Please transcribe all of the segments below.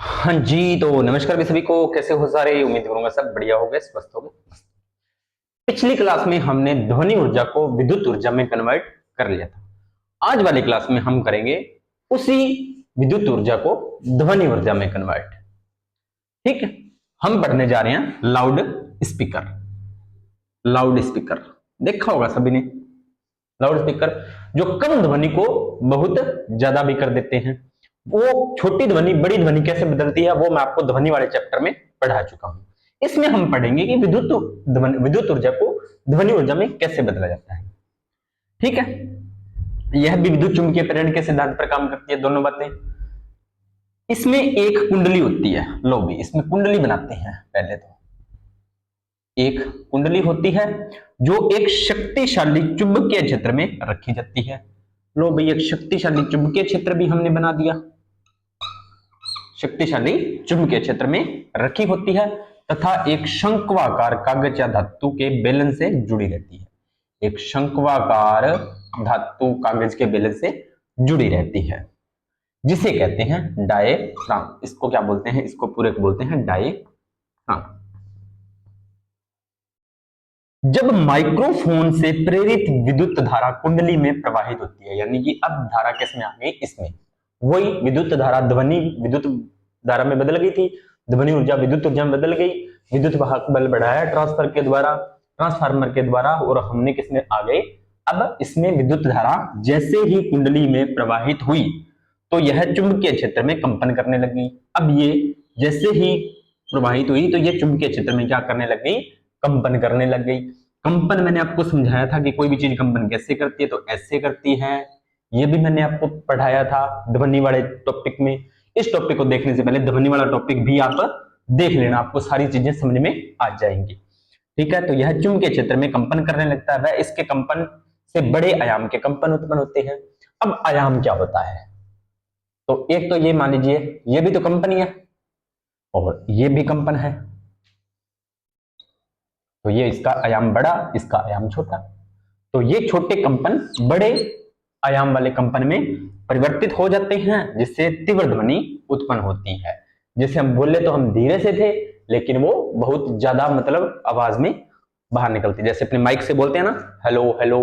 हाँ जी, तो नमस्कार भी सभी को। कैसे हो सारे? उम्मीद करूंगा सब बढ़िया हो गए, स्वस्थ हो गए। पिछली क्लास में हमने ध्वनि ऊर्जा को विद्युत ऊर्जा में कन्वर्ट कर लिया था। आज वाली क्लास में हम करेंगे उसी विद्युत ऊर्जा को ध्वनि ऊर्जा में कन्वर्ट। ठीक है, हम पढ़ने जा रहे हैं लाउड स्पीकर। लाउड स्पीकर देखा होगा सभी ने। लाउड स्पीकर जो कम ध्वनि को बहुत ज्यादा भी कर देते हैं। वो छोटी ध्वनि बड़ी ध्वनि कैसे बदलती है वो मैं आपको ध्वनि वाले चैप्टर में पढ़ा चुका हूं। इसमें हम पढ़ेंगे कि विद्युत ऊर्जा को ध्वनि ऊर्जा में कैसे बदला जाता है। ठीक है, यह भी विद्युत चुंबकीय प्रेरण के सिद्धांत पर काम करती है दोनों बातें। इसमें एक कुंडली होती है, लो भी इसमें कुंडली बनाते हैं। पहले तो एक कुंडली होती है जो एक शक्तिशाली चुंबकीय क्षेत्र में रखी जाती है। लो भाई, एक शक्तिशाली चुंबकीय क्षेत्र भी हमने बना दिया। शक्तिशाली चुंबकीय क्षेत्र में रखी होती है तथा एक शंक्वाकार कागज या धातु के बेलन से जुड़ी रहती है। एक शंक्वाकार धातु कागज के बेलन से जुड़ी रहती है, जिसे कहते हैं डायफ्राम। इसको क्या बोलते हैं? इसको पूरे को बोलते हैं डायफ्राम। जब माइक्रोफोन से प्रेरित विद्युत धारा कुंडली में प्रवाहित होती है, यानी कि अब धारा किसमें आ गई? इसमें। वही विद्युत धारा ध्वनि विद्युत धारा में बदल गई थी, ध्वनि ऊर्जा विद्युत ऊर्जा में बदल गई। विद्युत वाहक बल बढ़ाया ट्रांसफार्मर के द्वारा, और हमने किसमें आ गए? अब इसमें विद्युत धारा जैसे ही कुंडली में प्रवाहित हुई तो यह चुंबकीय क्षेत्र में कंपन करने लगी। अब ये जैसे ही प्रवाहित हुई तो ये चुंबकीय क्षेत्र में क्या करने लग गई? कंपन करने लग गई। कंपन मैंने आपको समझाया था कि कोई भी चीज कंपन कैसे करती है, तो ऐसे करती है। ये भी मैंने आपको पढ़ाया था ध्वनि वाले टॉपिक में। इस टॉपिक को देखने से पहले ध्वनि वाला टॉपिक भी आप देख लेना, आपको सारी चीजें समझ में आ जाएंगी। ठीक है, तो यह चुंबकीय क्षेत्र में कंपन करने लगता है। वह इसके कंपन से बड़े आयाम के कंपन उत्पन्न होते हैं। अब आयाम क्या होता है? तो एक तो ये मान लीजिए, ये भी तो कंपन ही है और ये भी कंपन है, तो ये इसका आयाम बड़ा, इसका आयाम छोटा। तो ये छोटे कंपन बड़े आयाम वाले कंपन में परिवर्तित हो जाते हैं, जिससे तीव्र ध्वनि उत्पन्न होती है। जैसे हम बोले तो हम धीरे से थे, लेकिन वो बहुत ज्यादा मतलब आवाज में बाहर निकलती है। जैसे अपने माइक से बोलते हैं ना, हेलो हेलो,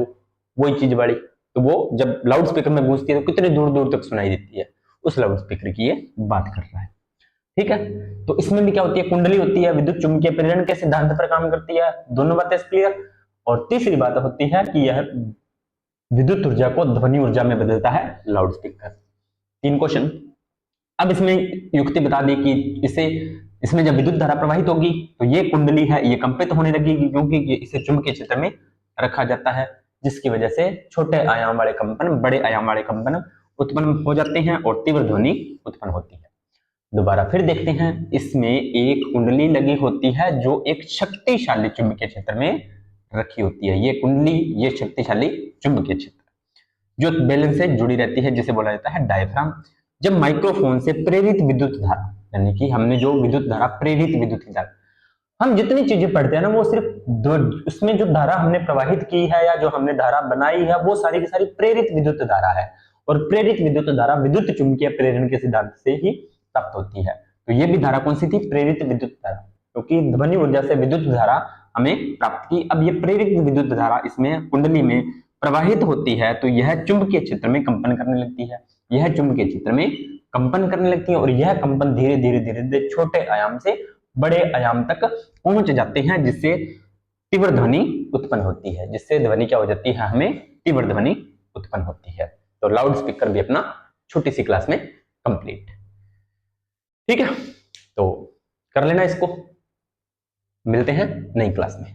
वही चीज बड़ी। तो वो जब लाउड स्पीकर में गूंजती है तो कितनी दूर दूर तक सुनाई देती है। उस लाउड स्पीकर की ये बात कर रहा है। ठीक है, तो इसमें भी क्या होती है? कुंडली होती है, विद्युत चुंबकीय प्रेरण के सिद्धांत पर काम करती है। दोनों बातें क्लियर। और तीसरी बात होती है कि यह विद्युत ऊर्जा को ध्वनि ऊर्जा में बदलता है लाउड स्पीकर। 3 क्वेश्चन। अब इसमें युक्ति बता दी कि इसे इसमें जब विद्युत धारा प्रवाहित होगी तो ये कुंडली है ये कंपित होने लगेगी, क्योंकि इसे चुंबकीय क्षेत्र में रखा जाता है, जिसकी वजह से छोटे आयाम वाले कंपन बड़े आयाम वाले कंपन उत्पन्न हो जाते हैं और तीव्र ध्वनि उत्पन्न होती है। दोबारा फिर देखते हैं, इसमें एक कुंडली लगी होती है जो एक शक्तिशाली चुंबकीय क्षेत्र में रखी होती है। ये कुंडली, ये शक्तिशाली चुंबकीय क्षेत्र जो बेलन से जुड़ी रहती है, जिसे बोला जाता है डायफ्राम। जब माइक्रोफोन से प्रेरित विद्युत धारा, यानी कि हमने जो विद्युत धारा प्रेरित विद्युत धारा, हम जितनी चीजें पढ़ते हैं ना वो सिर्फ उसमें जो धारा हमने प्रवाहित की है या जो हमने धारा बनाई है वो सारी की सारी प्रेरित विद्युत धारा है। और प्रेरित विद्युत धारा विद्युत चुंबकीय प्रेरण के सिद्धांत से ही प्राप्त होती है। तो ये भी धारा कौन सी थी? प्रेरित विद्युत धारा, क्योंकि ध्वनि ऊर्जा से विद्युत धारा हमें प्राप्त की। अब ये प्रेरित विद्युत धारा इसमें कुंडली में प्रवाहित होती है तो यह चुंबकीय क्षेत्र में कंपन करने लगती है। यह चुंबकीय क्षेत्र में कंपन करने लगती है और यह कंपन धीरे धीरे धीरे धीरे छोटे आयाम से बड़े आयाम तक पहुंच जाते हैं, जिससे तीव्र ध्वनि उत्पन्न होती है। जिससे ध्वनि क्या हो जाती है? हमें तीव्र ध्वनि उत्पन्न होती है। तो लाउड स्पीकर भी अपना छोटी सी क्लास में कंप्लीट। ठीक है, तो कर लेना इसको। मिलते हैं नई क्लास में।